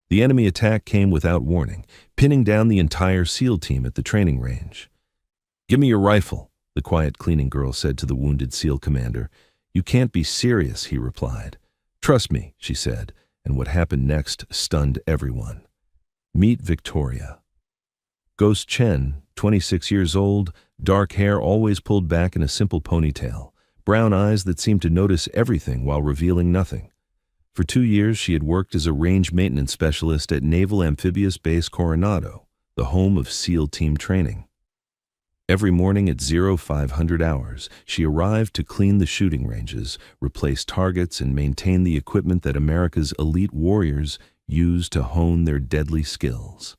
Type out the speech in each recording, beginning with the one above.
The enemy attack came without warning, pinning down the entire SEAL team at the training range. "Give me your rifle," the quiet cleaning girl said to the wounded SEAL commander. "You can't be serious," he replied. "Trust me," she said, and what happened next stunned everyone. Meet Victoria. Ghost Chen, 26 years old, dark hair always pulled back in a simple ponytail, brown eyes that seemed to notice everything while revealing nothing. For 2 years, she had worked as a range maintenance specialist at Naval Amphibious Base Coronado, the home of SEAL team training. Every morning at 0500 hours, she arrived to clean the shooting ranges, replace targets, and maintain the equipment that America's elite warriors use to hone their deadly skills.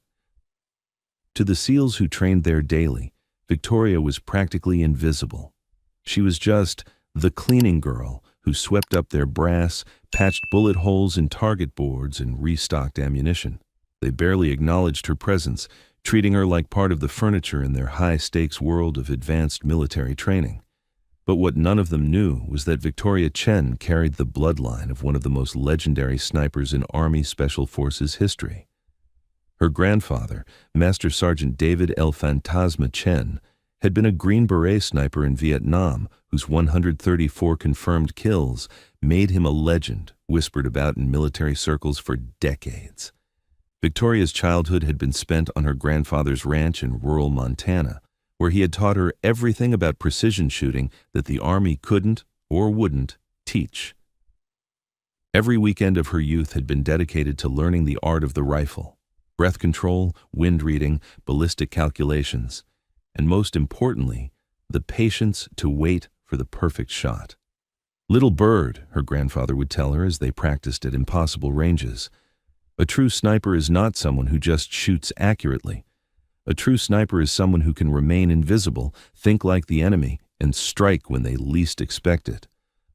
To the SEALs who trained there daily, Victoria was practically invisible. She was just the cleaning girl who swept up their brass, patched bullet holes in target boards, and restocked ammunition. They barely acknowledged her presence, treating her like part of the furniture in their high-stakes world of advanced military training. But what none of them knew was that Victoria Chen carried the bloodline of one of the most legendary snipers in Army Special Forces history. Her grandfather, Master Sergeant David El Fantasma Chen, had been a Green Beret sniper in Vietnam whose 134 confirmed kills made him a legend whispered about in military circles for decades. Victoria's childhood had been spent on her grandfather's ranch in rural Montana, where he had taught her everything about precision shooting that the Army couldn't or wouldn't teach. Every weekend of her youth had been dedicated to learning the art of the rifle, breath control, wind reading, ballistic calculations, and most importantly, the patience to wait for the perfect shot. "Little bird," her grandfather would tell her as they practiced at impossible ranges. "A true sniper is not someone who just shoots accurately. A true sniper is someone who can remain invisible, think like the enemy, and strike when they least expect it.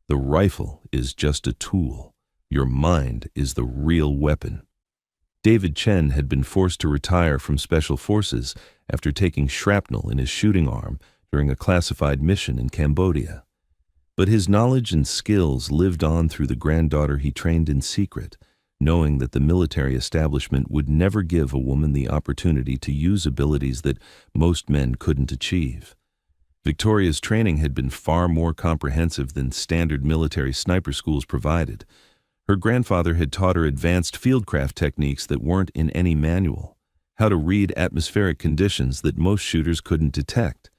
The rifle is just a tool. Your mind is the real weapon." David Chen had been forced to retire from Special Forces after taking shrapnel in his shooting arm during a classified mission in Cambodia. But his knowledge and skills lived on through the granddaughter he trained in secret, knowing that the military establishment would never give a woman the opportunity to use abilities that most men couldn't achieve. Victoria's training had been far more comprehensive than standard military sniper schools provided. Her grandfather had taught her advanced fieldcraft techniques that weren't in any manual, how to read atmospheric conditions that most shooters couldn't detect,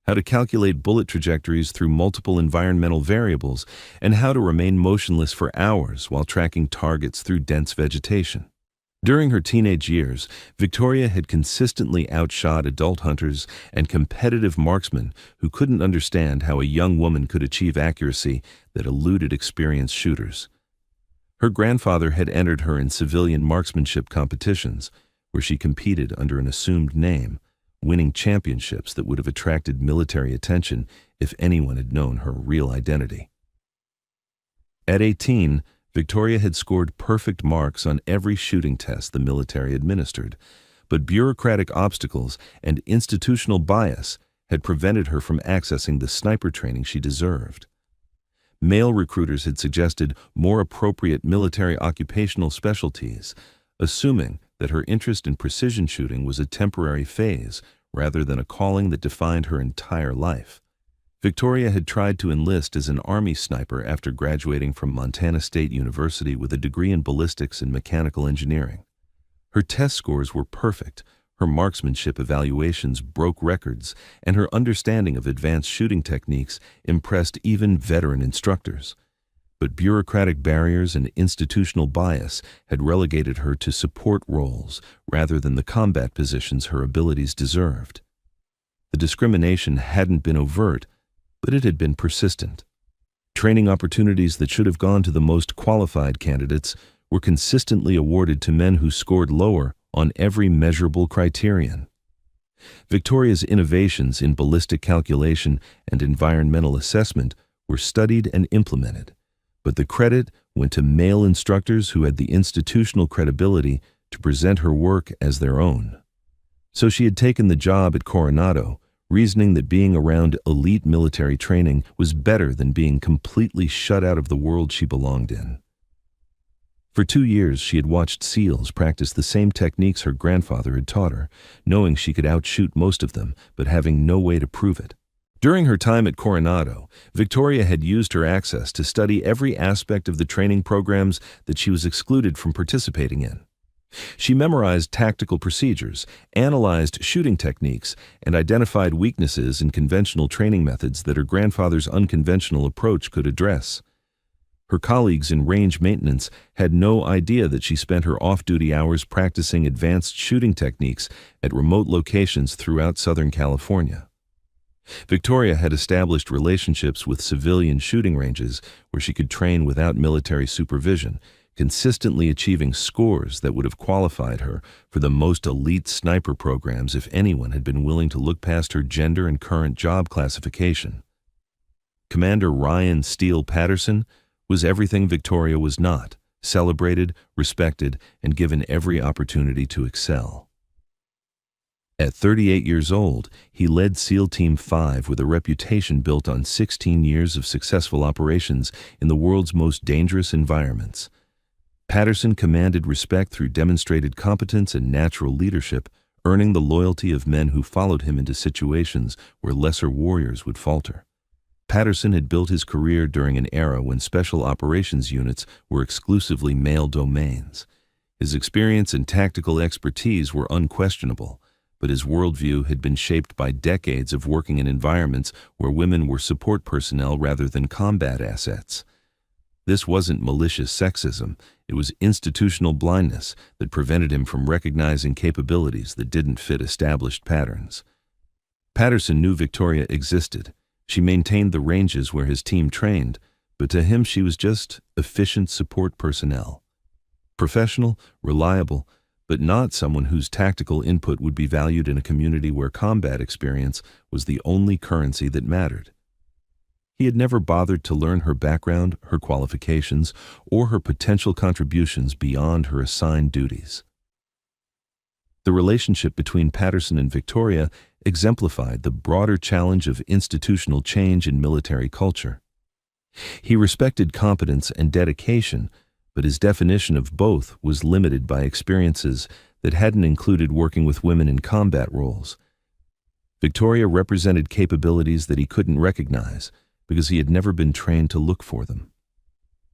how to calculate bullet trajectories through multiple environmental variables, and how to remain motionless for hours while tracking targets through dense vegetation. During her teenage years, Victoria had consistently outshot adult hunters and competitive marksmen who couldn't understand how a young woman could achieve accuracy that eluded experienced shooters. Her grandfather had entered her in civilian marksmanship competitions, where she competed under an assumed name, winning championships that would have attracted military attention if anyone had known her real identity. At 18, Victoria had scored perfect marks on every shooting test the military administered, but bureaucratic obstacles and institutional bias had prevented her from accessing the sniper training she deserved. Male recruiters had suggested more appropriate military occupational specialties, assuming that her interest in precision shooting was a temporary phase rather than a calling that defined her entire life. Victoria had tried to enlist as an Army sniper after graduating from Montana State University with a degree in ballistics and mechanical engineering. Her test scores were perfect, her marksmanship evaluations broke records, and her understanding of advanced shooting techniques impressed even veteran instructors. But bureaucratic barriers and institutional bias had relegated her to support roles rather than the combat positions her abilities deserved. The discrimination hadn't been overt, but it had been persistent. Training opportunities that should have gone to the most qualified candidates were consistently awarded to men who scored lower on every measurable criterion. Victoria's innovations in ballistic calculation and environmental assessment were studied and implemented, but the credit went to male instructors who had the institutional credibility to present her work as their own. So she had taken the job at Coronado, reasoning that being around elite military training was better than being completely shut out of the world she belonged in. For 2 years, she had watched SEALs practice the same techniques her grandfather had taught her, knowing she could outshoot most of them, but having no way to prove it. During her time at Coronado, Victoria had used her access to study every aspect of the training programs that she was excluded from participating in. She memorized tactical procedures, analyzed shooting techniques, and identified weaknesses in conventional training methods that her grandfather's unconventional approach could address. Her colleagues in range maintenance had no idea that she spent her off-duty hours practicing advanced shooting techniques at remote locations throughout Southern California. Victoria had established relationships with civilian shooting ranges where she could train without military supervision, consistently achieving scores that would have qualified her for the most elite sniper programs if anyone had been willing to look past her gender and current job classification. Commander Ryan Steele Patterson was everything Victoria was not, celebrated, respected, and given every opportunity to excel. At 38 years old, he led SEAL Team 5 with a reputation built on 16 years of successful operations in the world's most dangerous environments. Patterson commanded respect through demonstrated competence and natural leadership, earning the loyalty of men who followed him into situations where lesser warriors would falter. Patterson had built his career during an era when special operations units were exclusively male domains. His experience and tactical expertise were unquestionable, but his worldview had been shaped by decades of working in environments where women were support personnel rather than combat assets. This wasn't malicious sexism, it was institutional blindness that prevented him from recognizing capabilities that didn't fit established patterns. Patterson knew Victoria existed. She maintained the ranges where his team trained, but to him she was just efficient support personnel. Professional, reliable, but not someone whose tactical input would be valued in a community where combat experience was the only currency that mattered. He had never bothered to learn her background, her qualifications, or her potential contributions beyond her assigned duties. The relationship between Patterson and Victoria exemplified the broader challenge of institutional change in military culture. He respected competence and dedication, but his definition of both was limited by experiences that hadn't included working with women in combat roles. Victoria represented capabilities that he couldn't recognize because he had never been trained to look for them.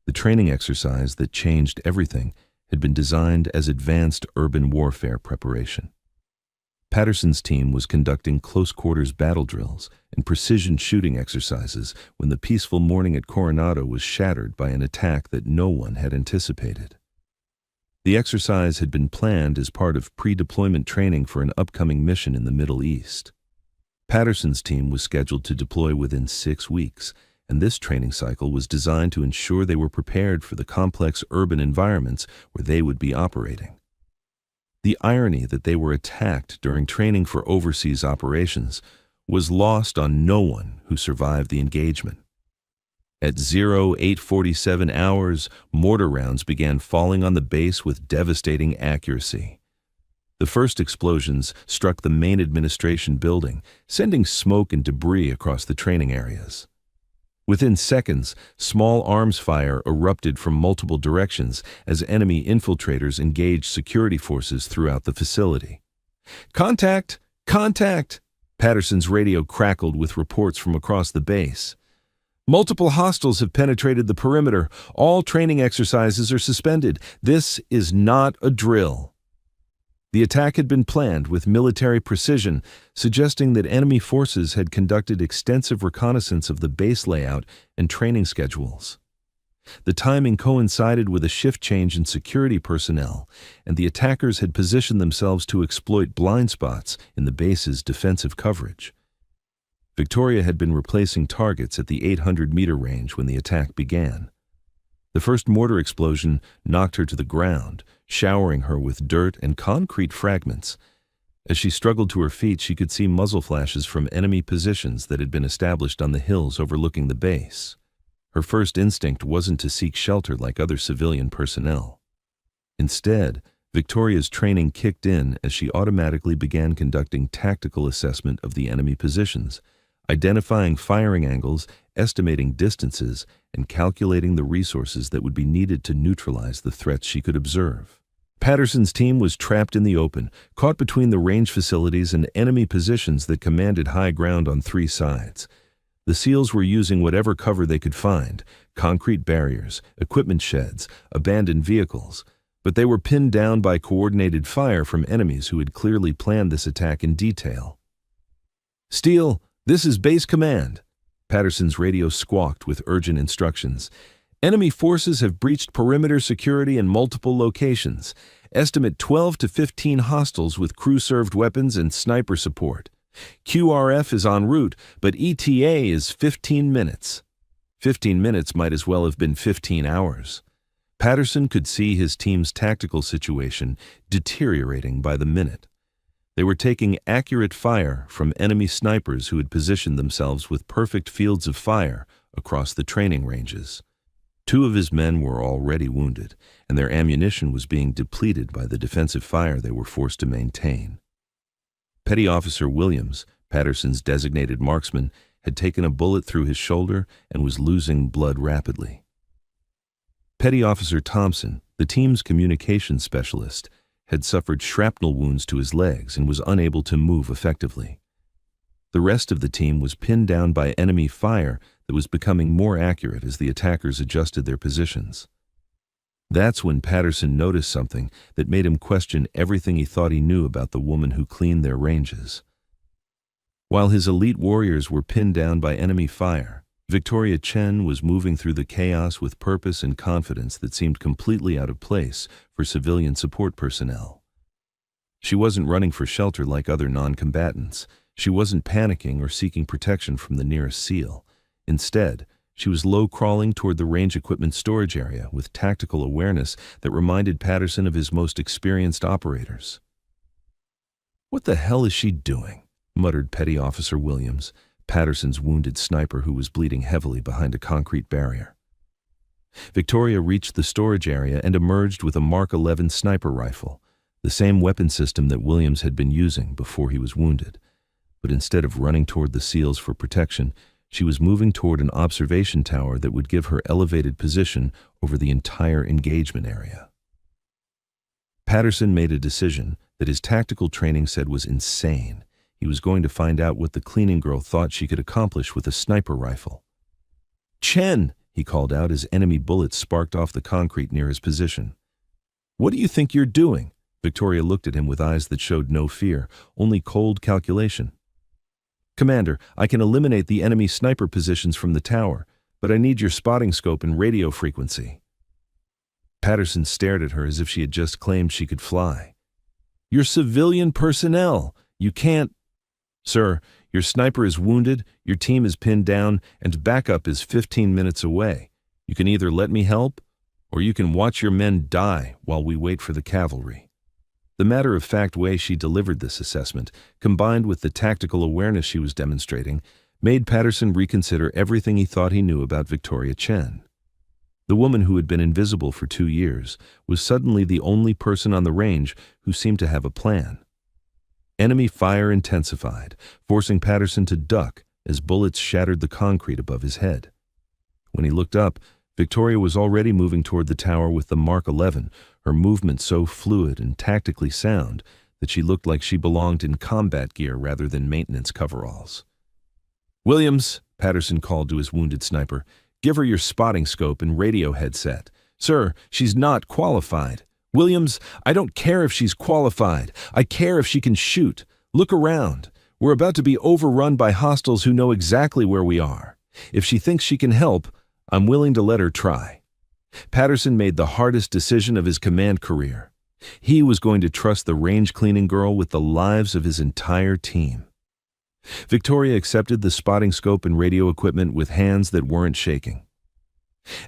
The training exercise that changed everything had been designed as advanced urban warfare preparation. Patterson's team was conducting close-quarters battle drills and precision shooting exercises when the peaceful morning at Coronado was shattered by an attack that no one had anticipated. The exercise had been planned as part of pre-deployment training for an upcoming mission in the Middle East. Patterson's team was scheduled to deploy within 6 weeks, and this training cycle was designed to ensure they were prepared for the complex urban environments where they would be operating. The irony that they were attacked during training for overseas operations was lost on no one who survived the engagement. At 0847 hours, mortar rounds began falling on the base with devastating accuracy. The first explosions struck the main administration building, sending smoke and debris across the training areas. Within seconds, small arms fire erupted from multiple directions as enemy infiltrators engaged security forces throughout the facility. "Contact! Contact!" Patterson's radio crackled with reports from across the base. "Multiple hostiles have penetrated the perimeter. All training exercises are suspended. This is not a drill." The attack had been planned with military precision, suggesting that enemy forces had conducted extensive reconnaissance of the base layout and training schedules. The timing coincided with a shift change in security personnel, and the attackers had positioned themselves to exploit blind spots in the base's defensive coverage. Victoria had been replacing targets at the 800-meter range when the attack began. The first mortar explosion knocked her to the ground, showering her with dirt and concrete fragments. As she struggled to her feet, she could see muzzle flashes from enemy positions that had been established on the hills overlooking the base. Her first instinct wasn't to seek shelter like other civilian personnel. Instead, Victoria's training kicked in as she automatically began conducting tactical assessment of the enemy positions, identifying firing angles, estimating distances, and calculating the resources that would be needed to neutralize the threats she could observe. Patterson's team was trapped in the open, caught between the range facilities and enemy positions that commanded high ground on three sides. The SEALs were using whatever cover they could find: concrete barriers, equipment sheds, abandoned vehicles. But they were pinned down by coordinated fire from enemies who had clearly planned this attack in detail. "Steele, this is base command." Patterson's radio squawked with urgent instructions. "Enemy forces have breached perimeter security in multiple locations. Estimate 12 to 15 hostiles with crew-served weapons and sniper support. QRF is en route, but ETA is 15 minutes. 15 minutes might as well have been 15 hours. Patterson could see his team's tactical situation deteriorating by the minute. They were taking accurate fire from enemy snipers who had positioned themselves with perfect fields of fire across the training ranges. 2 of his men were already wounded, and their ammunition was being depleted by the defensive fire they were forced to maintain. Petty Officer Williams, Patterson's designated marksman, had taken a bullet through his shoulder and was losing blood rapidly. Petty Officer Thompson, the team's communications specialist, had suffered shrapnel wounds to his legs and was unable to move effectively. The rest of the team was pinned down by enemy fire that was becoming more accurate as the attackers adjusted their positions. That's when Patterson noticed something that made him question everything he thought he knew about the woman who cleaned their ranges. While his elite warriors were pinned down by enemy fire, Victoria Chen was moving through the chaos with purpose and confidence that seemed completely out of place for civilian support personnel. She wasn't running for shelter like other non-combatants. She wasn't panicking or seeking protection from the nearest SEAL. Instead, she was low-crawling toward the range equipment storage area with tactical awareness that reminded Patterson of his most experienced operators. "What the hell is she doing?" muttered Petty Officer Williams, Patterson's wounded sniper who was bleeding heavily behind a concrete barrier. Victoria reached the storage area and emerged with a Mark 11 sniper rifle, the same weapon system that Williams had been using before he was wounded. But instead of running toward the SEALs for protection, she was moving toward an observation tower that would give her elevated position over the entire engagement area. Patterson made a decision that his tactical training said was insane. He was going to find out what the cleaning girl thought she could accomplish with a sniper rifle. "Chen!" he called out as enemy bullets sparked off the concrete near his position. "What do you think you're doing?" Victoria looked at him with eyes that showed no fear, only cold calculation. "Commander, I can eliminate the enemy sniper positions from the tower, but I need your spotting scope and radio frequency." Patterson stared at her as if she had just claimed she could fly. "You're civilian personnel. You can't—" "Sir, your sniper is wounded, your team is pinned down, and backup is 15 minutes away. You can either let me help, or you can watch your men die while we wait for the cavalry." The matter-of-fact way she delivered this assessment, combined with the tactical awareness she was demonstrating, made Patterson reconsider everything he thought he knew about Victoria Chen. The woman who had been invisible for 2 years was suddenly the only person on the range who seemed to have a plan. Enemy fire intensified, forcing Patterson to duck as bullets shattered the concrete above his head. When he looked up, Victoria was already moving toward the tower with the Mark 11, her movement so fluid and tactically sound that she looked like she belonged in combat gear rather than maintenance coveralls. "Williams," Patterson called to his wounded sniper, "give her your spotting scope and radio headset. Sir, she's not qualified. Williams, I don't care if she's qualified. I care if she can shoot. Look around. We're about to be overrun by hostiles who know exactly where we are. If she thinks she can help, I'm willing to let her try." Patterson made the hardest decision of his command career. He was going to trust the range cleaning girl with the lives of his entire team. Victoria accepted the spotting scope and radio equipment with hands that weren't shaking.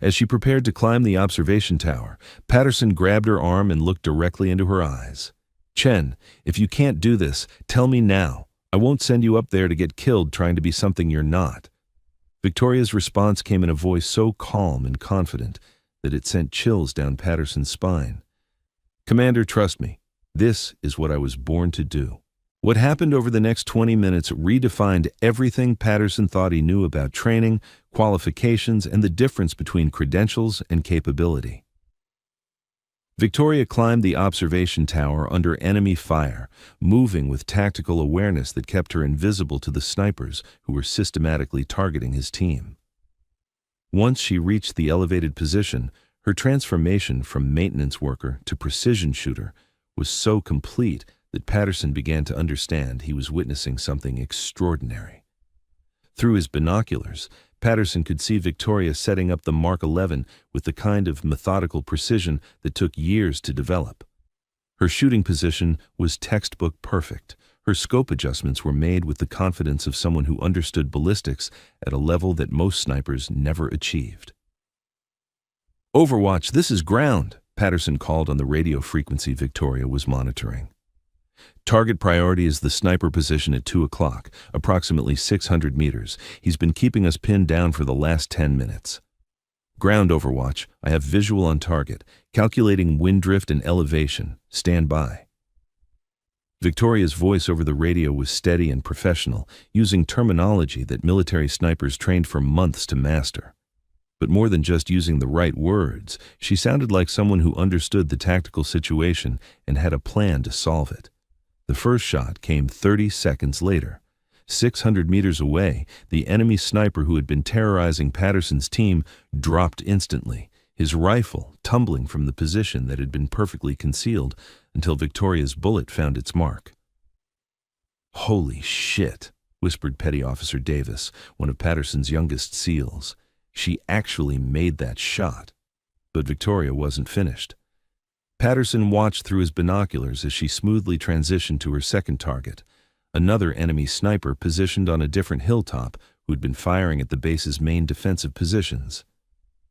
As she prepared to climb the observation tower, Patterson grabbed her arm and looked directly into her eyes. "Chen, if you can't do this, tell me now. I won't send you up there to get killed trying to be something you're not." Victoria's response came in a voice so calm and confident that it sent chills down Patterson's spine. "Commander, trust me. This is what I was born to do. What happened over the next 20 minutes redefined everything Patterson thought he knew about training, qualifications, and the difference between credentials and capability. Victoria climbed the observation tower under enemy fire, moving with tactical awareness that kept her invisible to the snipers who were systematically targeting his team. Once she reached the elevated position, her transformation from maintenance worker to precision shooter was so complete that Patterson began to understand he was witnessing something extraordinary. Through his binoculars, Patterson could see Victoria setting up the Mark 11 with the kind of methodical precision that took years to develop. Her shooting position was textbook perfect. Her scope adjustments were made with the confidence of someone who understood ballistics at a level that most snipers never achieved. "Overwatch, this is ground," Patterson called on the radio frequency Victoria was monitoring. "Target priority is the sniper position at 2 o'clock, approximately 600 meters. He's been keeping us pinned down for the last 10 minutes. Ground, Overwatch. I have visual on target. Calculating wind drift and elevation. Stand by." Victoria's voice over the radio was steady and professional, using terminology that military snipers trained for months to master. But more than just using the right words, she sounded like someone who understood the tactical situation and had a plan to solve it. The first shot came 30 seconds later. 600 meters away, the enemy sniper who had been terrorizing Patterson's team dropped instantly, his rifle tumbling from the position that had been perfectly concealed until Victoria's bullet found its mark. "Holy shit," whispered Petty Officer Davis, one of Patterson's youngest SEALs. "She actually made that shot." But Victoria wasn't finished. Patterson watched through his binoculars as she smoothly transitioned to her second target, another enemy sniper positioned on a different hilltop who'd been firing at the base's main defensive positions.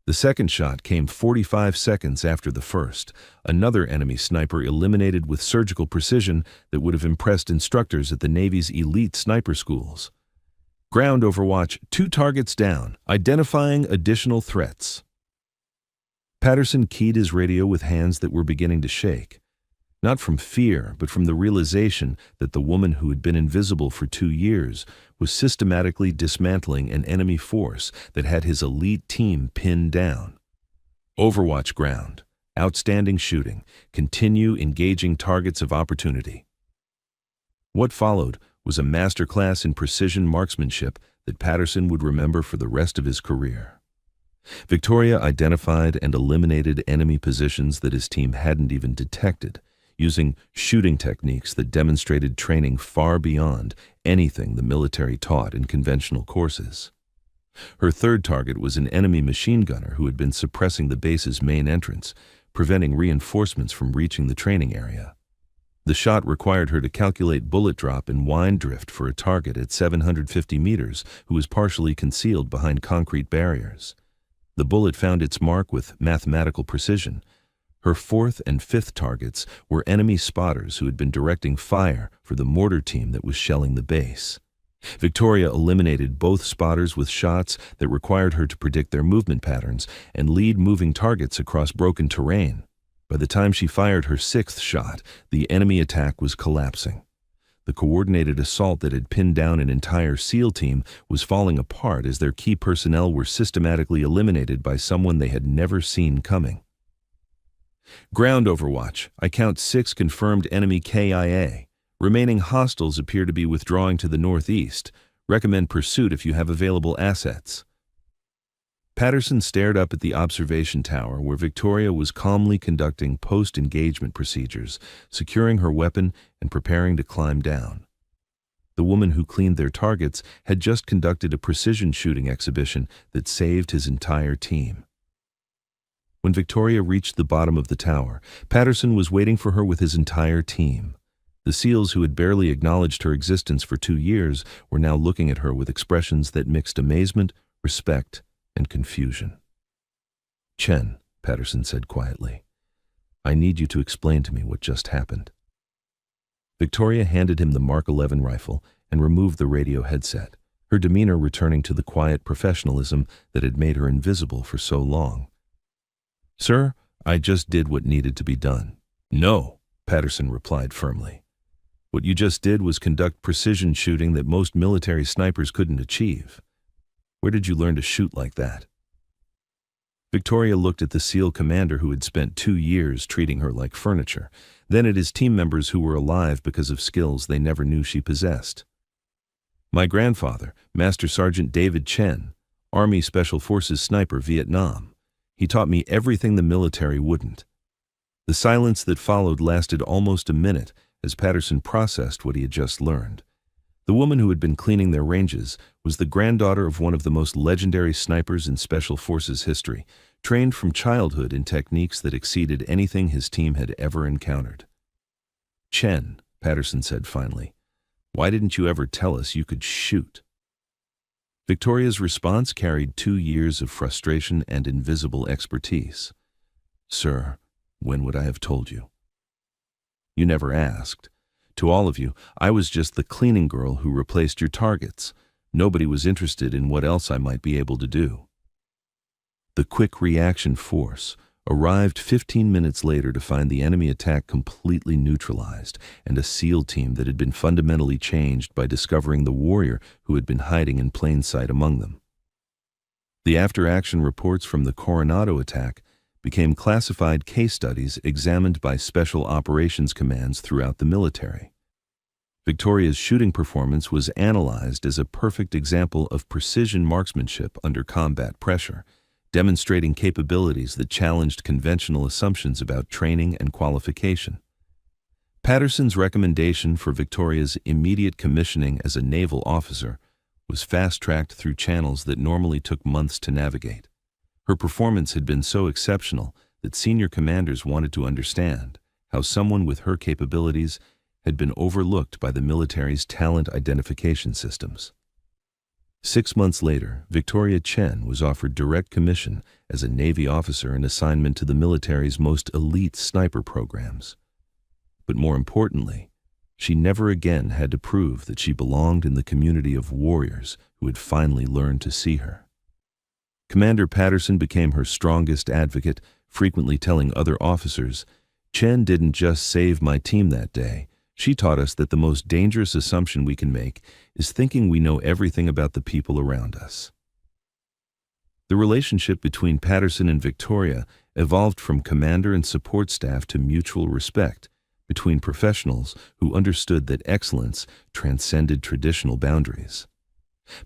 The second shot came 45 seconds after the first, another enemy sniper eliminated with surgical precision that would have impressed instructors at the Navy's elite sniper schools. "Ground, Overwatch, 2 targets down, identifying additional threats." Patterson keyed his radio with hands that were beginning to shake, not from fear, but from the realization that the woman who had been invisible for 2 years was systematically dismantling an enemy force that had his elite team pinned down. "Overwatch, ground. Outstanding shooting. Continue engaging targets of opportunity." What followed was a masterclass in precision marksmanship that Patterson would remember for the rest of his career. Victoria identified and eliminated enemy positions that his team hadn't even detected, using shooting techniques that demonstrated training far beyond anything the military taught in conventional courses. Her third target was an enemy machine gunner who had been suppressing the base's main entrance, preventing reinforcements from reaching the training area. The shot required her to calculate bullet drop and wind drift for a target at 750 meters who was partially concealed behind concrete barriers. The bullet found its mark with mathematical precision. Her fourth and fifth targets were enemy spotters who had been directing fire for the mortar team that was shelling the base. Victoria eliminated both spotters with shots that required her to predict their movement patterns and lead moving targets across broken terrain. By the time she fired her sixth shot, the enemy attack was collapsing. The coordinated assault that had pinned down an entire SEAL team was falling apart as their key personnel were systematically eliminated by someone they had never seen coming. "Ground, Overwatch. I count 6 confirmed enemy KIA. Remaining hostiles appear to be withdrawing to the northeast. Recommend pursuit if you have available assets." Patterson stared up at the observation tower where Victoria was calmly conducting post-engagement procedures, securing her weapon and preparing to climb down. The woman who cleaned their targets had just conducted a precision shooting exhibition that saved his entire team. When Victoria reached the bottom of the tower, Patterson was waiting for her with his entire team. The SEALs who had barely acknowledged her existence for 2 years were now looking at her with expressions that mixed amazement, respect, and confusion. "Chen," Patterson said quietly, "I need you to explain to me what just happened." Victoria handed him the Mark 11 rifle and removed the radio headset, her demeanor returning to the quiet professionalism that had made her invisible for so long. "Sir, I just did what needed to be done." "No," Patterson replied firmly. What you just did was conduct precision shooting that most military snipers couldn't achieve. Where did you learn to shoot like that?" Victoria looked at the SEAL commander who had spent 2 years treating her like furniture, then at his team members who were alive because of skills they never knew she possessed. "My grandfather, Master Sergeant David Chen, Army Special Forces sniper, Vietnam. He taught me everything the military wouldn't." The silence that followed lasted almost a minute as Patterson processed what he had just learned. The woman who had been cleaning their ranges was the granddaughter of one of the most legendary snipers in Special Forces history, trained from childhood in techniques that exceeded anything his team had ever encountered. "Chen," Patterson said finally, "why didn't you ever tell us you could shoot?" Victoria's response carried 2 years of frustration and invisible expertise. "Sir, when would I have told you? You never asked. To all of you, I was just the cleaning girl who replaced your targets. Nobody was interested in what else I might be able to do." The quick reaction force arrived 15 minutes later to find the enemy attack completely neutralized and a SEAL team that had been fundamentally changed by discovering the warrior who had been hiding in plain sight among them. The after-action reports from the Coronado attack became classified case studies examined by special operations commands throughout the military. Victoria's shooting performance was analyzed as a perfect example of precision marksmanship under combat pressure, demonstrating capabilities that challenged conventional assumptions about training and qualification. Patterson's recommendation for Victoria's immediate commissioning as a naval officer was fast-tracked through channels that normally took months to navigate. Her performance had been so exceptional that senior commanders wanted to understand how someone with her capabilities had been overlooked by the military's talent identification systems. 6 months later, Victoria Chen was offered direct commission as a Navy officer and assignment to the military's most elite sniper programs. But more importantly, she never again had to prove that she belonged in the community of warriors who had finally learned to see her. Commander Patterson became her strongest advocate, frequently telling other officers, "Chen didn't just save my team that day. She taught us that the most dangerous assumption we can make is thinking we know everything about the people around us." The relationship between Patterson and Victoria evolved from commander and support staff to mutual respect between professionals who understood that excellence transcended traditional boundaries.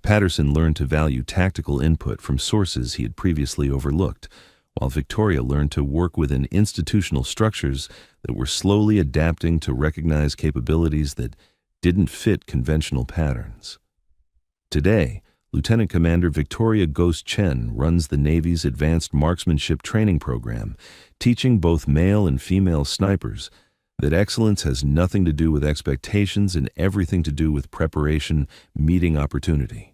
Patterson learned to value tactical input from sources he had previously overlooked, while Victoria learned to work within institutional structures that were slowly adapting to recognize capabilities that didn't fit conventional patterns. Today, Lieutenant Commander Victoria Ghost Chen runs the Navy's Advanced Marksmanship Training Program, teaching both male and female snipers that excellence has nothing to do with expectations and everything to do with preparation, meeting opportunity.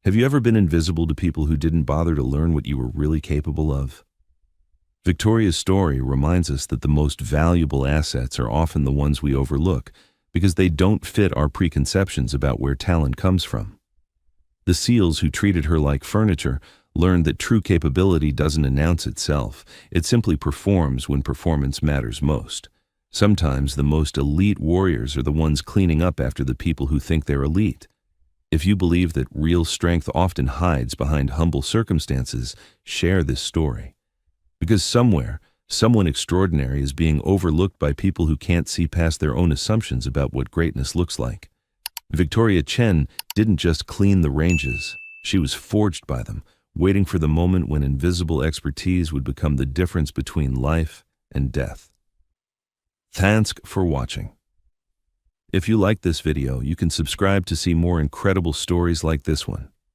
Have you ever been invisible to people who didn't bother to learn what you were really capable of? Victoria's story reminds us that the most valuable assets are often the ones we overlook because they don't fit our preconceptions about where talent comes from. The SEALs who treated her like furniture learned that true capability doesn't announce itself. It simply performs when performance matters most. Sometimes the most elite warriors are the ones cleaning up after the people who think they're elite. If you believe that real strength often hides behind humble circumstances, share this story. Because somewhere, someone extraordinary is being overlooked by people who can't see past their own assumptions about what greatness looks like. Victoria Chen didn't just clean the ranges, she was forged by them, waiting for the moment when invisible expertise would become the difference between life and death. Thanks for watching. If you liked this video, you can subscribe to see more incredible stories like this one.